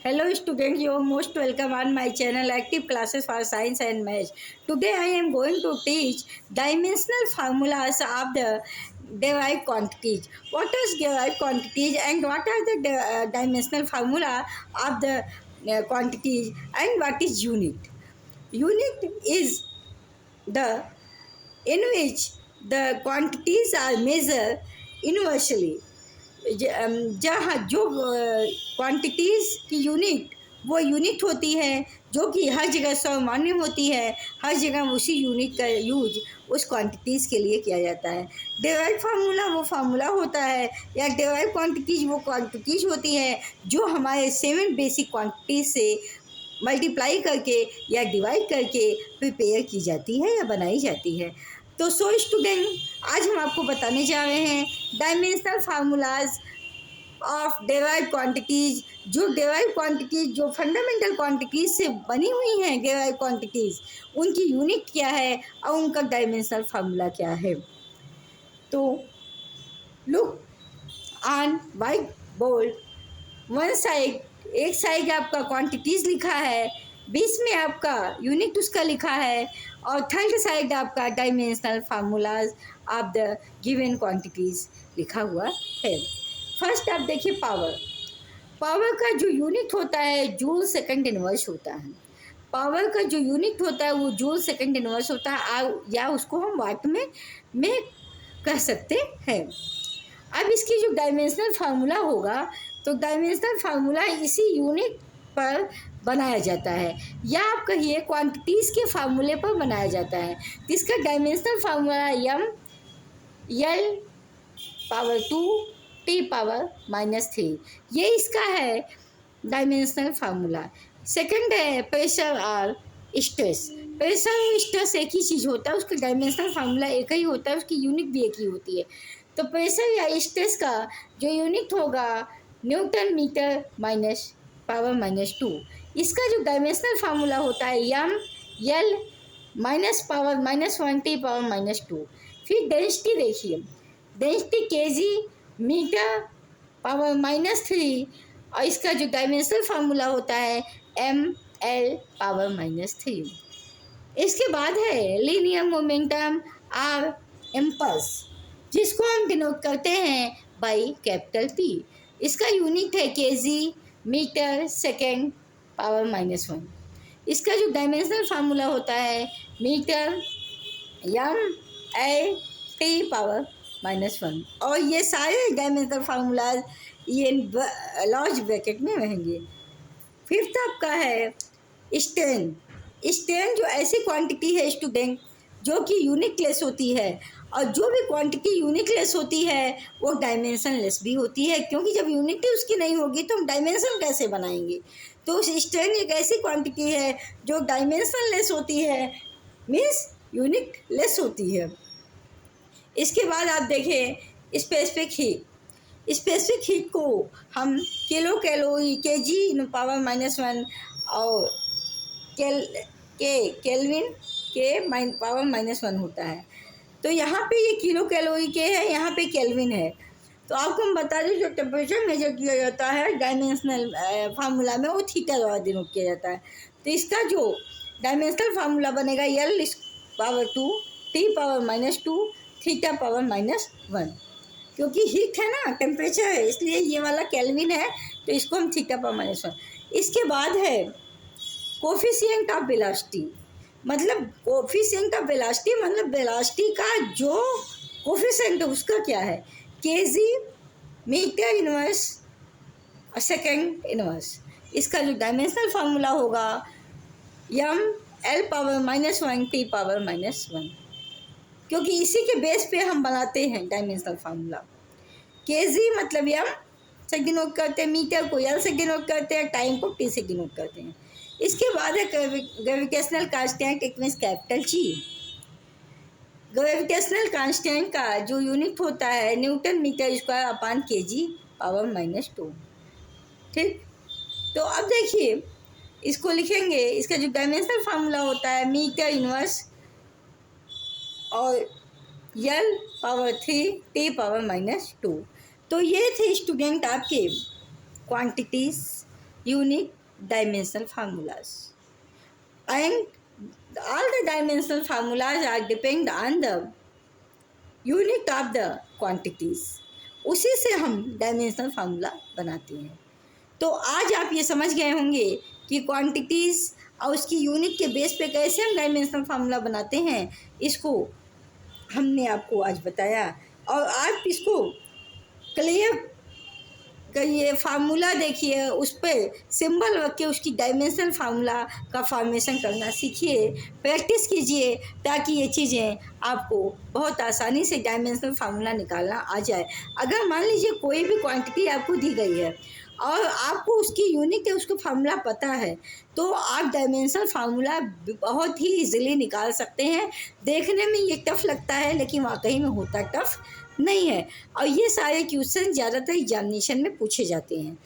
Hello students, you are most welcome on my channel Active Classes for Science and Maths. Today I am going to teach dimensional formulas of the derived quantities. What is derived quantities and what are the dimensional formula of the quantities and what is unit? Unit is the in which the quantities are measured universally. जहाँ जो quantities की unit वो unit होती है जो कि हर जगह सामान्य होती है, हर जगह उसी यूनिट का यूज उस क्वांटिटीज़ के लिए किया जाता है। डिराइव फार्मूला वो फार्मूला होता है या डिराइव क्वांटिटीज़ वो क्वांटिटीज़ होती है जो हमारे 7 बेसिक क्वांटिटीज़ से मल्टीप्लाई करके या डिवाइड करके प्रिपेयर की जाती है या बनाई जाती है। तो स्टूडेंट, आज हम आपको बताने जा रहे हैं dimensional formulas of derive quantities. जो डेराइव क्वांटिटीज़ जो फंडामेंटल क्वांटिटीज़ से बनी हुई हैं, डेराइव क्वांटिटीज़ उनकी यूनिट क्या है और उनका डायमेंशनल फार्मूला क्या है। तो look on white board, one side एक साइड आपका क्वांटिटीज़ लिखा है, बीच में आपका यूनिट उसका लिखा है और थर्ड साइड आपका dimensional formulas of the given quantities लिखा हुआ है। फर्स्ट आप देखिए पावर का जो यूनिट होता है जूल सेकंड इनवर्स होता है। पावर का जो यूनिट होता है वो जूल सेकंड इनवर्स होता है या उसको हम वाट में कह सकते हैं। अब इसकी जो डायमेंशनल फार्मूला होगा तो डायमेंशनल फार्मूला इसी यूनिट पर बनाया जाता है या आप कहिए क्वांटिटीज़ के फार्मूले पर बनाया जाता है। तो इसका dimensional formula L power 2 T power -3, ये इसका है डायमेंशनल फार्मूला। सेकंड है प्रेशर और स्ट्रेस। प्रेशर और स्ट्रेस एक ही चीज़ होता है, उसका डायमेंशनल फार्मूला एक ही होता है, उसकी यूनिट भी एक ही होती है। तो प्रेशर या स्ट्रेस का जो यूनिट होगा न्यूटन मीटर माइनस पावर -2, इसका जो डायमेंशनल फार्मूला होता है L minus power -1 T power -2। फिर डेंसिटी देखिए, डेंसिटी केजी मीटर पावर -3 और इसका जो डायमेंशनल फार्मूला होता है एल पावर -3। इसके बाद है लीनियर मोमेंटम और इम्पल्स, जिसको हम डिनोट करते हैं बाई कैपिटल पी। इसका यूनिट है केजी मीटर सेकेंड पावर -1। इसका जो डायमेंशनल फार्मूला होता है मीटर एल टी पावर -1। और ये सारे डायमेंशनल फार्मूलाज ये लार्ज ब्रैकेट में रहेंगे। फिफ्थ आपका है स्ट्रेन। स्ट्रेन जो ऐसी क्वांटिटी है स्टूडेंट जो कि यूनिटलेस होती है, और जो भी क्वांटिटी यूनिटलेस होती है वो डायमेंशनलेस भी होती है, क्योंकि जब यूनिटी उसकी नहीं होगी तो हम डायमेंशन कैसे बनाएंगे। तो स्ट्रेन एक ऐसी क्वांटिटी है जो डायमेंशनलेस होती है, मीन्स यूनिटलेस होती है। इसके बाद आप देखें स्पेसिफिक हीट। स्पेसिफिक हीट को हम किलो कैलोरी केजी पावर -1 और केल्विन के पावर -1 होता है। तो यहाँ पे ये किलो कैलोरी के है, यहाँ पे केल्विन है। तो आपको हम बता दें जो टेम्परेचर मेजर किया जाता है डायमेंशनल फार्मूला में वो थीटा द्वारा डिनोट किया जाता है। तो इसका जो डायमेंशनल फार्मूला बनेगा L power 2 T power -2 theta power -1, क्योंकि हीट है ना, टेम्परेचर है, इसलिए ये वाला केल्विन है, तो इसको हम थीटा पावर -1। इसके बाद है कोफिशिएंट ऑफ वेलोसिटी। मतलब कोफिशिएंट ऑफ वेलोसिटी मतलब वेलोसिटी का जो कोफिशिएंट है उसका क्या है, KG metre inverse second inverse. इसका जो डायमेंशनल फार्मूला होगा एल पावर -1 टी पावर -1, क्योंकि इसी के बेस पे हम बनाते हैं डायमेंशनल फार्मूला। केजी मतलब एम से डिनोट करते हैं, मीटर को एल से डिनोट करते हैं, टाइम को टी से डिनोट करते हैं। इसके बाद है gravitational constant, it means capital G. Gravitational constant का जो यूनिट होता है Newton metre square upon KG power -2। ठीक, तो अब देखिए इसको लिखेंगे, इसका जो डायमेंशनल फार्मूला होता है मीटर इनवर्स और एल पावर 3 टी पावर -2। तो ये थे स्टूडेंट आपके quantities unique dimensional formulas, and all the dimensional formulas are depend on the unit of the quantities. उसी से हम डायमेंशनल फार्मूला बनाते हैं। तो आज आप ये समझ गए होंगे कि क्वांटिटीज़ और उसकी यूनिट के बेस पे कैसे हम डायमेंशनल फार्मूला बनाते हैं। इसको हमने आपको आज बताया, और आप इसको क्लियर का ये फार्मूला देखिए, उस पर सिंबल रख के उसकी डायमेंशनल फार्मूला का फॉर्मेशन करना सीखिए, प्रैक्टिस कीजिए, ताकि ये चीज़ें आपको बहुत आसानी से डायमेंशनल फार्मूला निकालना आ जाए। अगर मान लीजिए कोई भी क्वांटिटी आपको दी गई है और आपको उसकी यूनिट है, उसका फार्मूला पता है, तो आप डायमेंशनल फार्मूला बहुत ही इजीली निकाल सकते हैं। देखने में ये टफ लगता है, लेकिन वाकई में होता टफ नहीं है। और ये सारे क्वेश्चन ज़्यादातर एग्जामिनेशन में पूछे जाते हैं।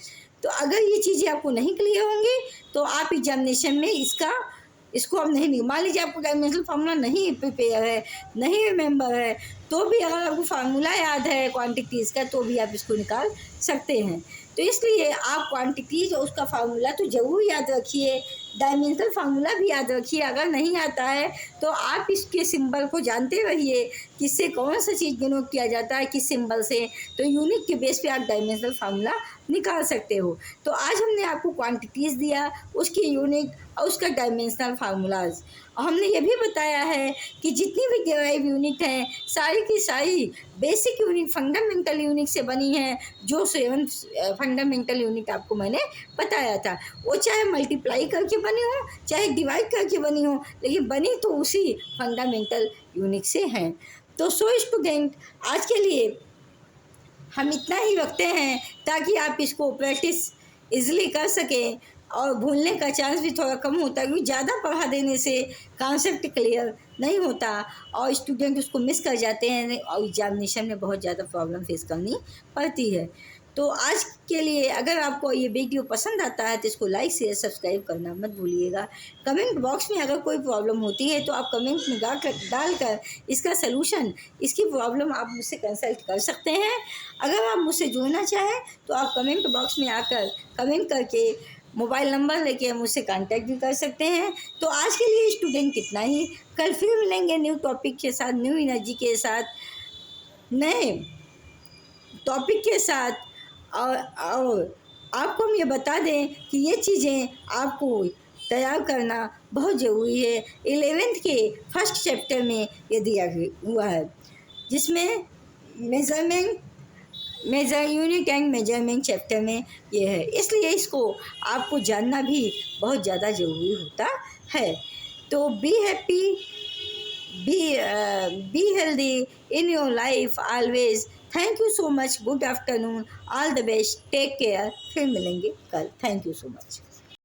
तो अगर ये चीज़ें आपको नहीं क्लियर होंगी तो आप एग्जामिनेशन में इसको आप नहीं, मान लीजिए आपको डायमेंशनल फार्मूला नहीं प्रिपेयर है, नहीं रिमेंबर है, तो भी अगर आपको फार्मूला याद है क्वांटिटीज़ का, तो भी आप इसको निकाल सकते हैं। तो इसलिए आप क्वांटिटीज़ और उसका फार्मूला तो ज़रूर याद रखिए, डायमेंशनल फार्मूला भी याद रखिए। अगर नहीं आता है तो आप इसके सिंबल को जानते रहिए, किससे कौन सा चीज़ डिनोट किया जाता है, किस सिंबल से, तो यूनिट के बेस पे आप डायमेंशनल फार्मूला निकाल सकते हो। तो आज हमने आपको क्वांटिटीज़ दिया, उसकी यूनिट और उसका डायमेंशनल फार्मूलाज, और हमने ये भी बताया है कि जितनी भी डिराइव यूनिट हैं सारी की सारी बेसिक यूनिट फंडामेंटल यूनिट से बनी हैं। जो 7 फंडामेंटल यूनिट आपको मैंने बताया था, वो चाहे मल्टीप्लाई करके बनी हो, चाहे डिवाइड करके बनी हो, लेकिन बनी तो उसी फंडामेंटल यूनिट से हैं। तो स्टूडेंट, आज के लिए हम इतना ही रखते हैं, ताकि आप इसको प्रैक्टिस इजीली कर सकें और भूलने का चांस भी थोड़ा कम होता है, क्योंकि ज़्यादा पढ़ा देने से कॉन्सेप्ट क्लियर नहीं होता और स्टूडेंट उसको मिस कर जाते हैं और एग्जामिनेशन में बहुत ज़्यादा प्रॉब्लम फेस करनी पड़ती है। तो आज के लिए अगर आपको ये वीडियो पसंद आता है तो इसको लाइक शेयर सब्सक्राइब करना मत भूलिएगा। कमेंट बॉक्स में अगर कोई प्रॉब्लम होती है तो आप कमेंट में डालकर इसका सलूशन, इसकी प्रॉब्लम आप मुझसे कंसल्ट कर सकते हैं। अगर आप मुझसे जुड़ना चाहें तो आप कमेंट बॉक्स में आकर कमेंट करके मोबाइल नंबर लेके मुझसे कांटेक्ट भी कर सकते हैं। तो आज के लिए स्टूडेंट कितना ही, कल फिर मिलेंगे न्यू टॉपिक के साथ, न्यू एनर्जी के साथ, नए टॉपिक के साथ। और आपको हम ये बता दें कि ये चीज़ें आपको तैयार करना बहुत ज़रूरी है। 11th के फर्स्ट चैप्टर में ये दिया हुआ है, जिसमें major unit and measurement chapter में ये है, इसलिए इसको आपको जानना भी बहुत ज़्यादा ज़रूरी होता है। तो be happy, be healthy in your life always. Thank you so much, good afternoon, all the best, take care, फिर मिलेंगे कल। Thank you so much.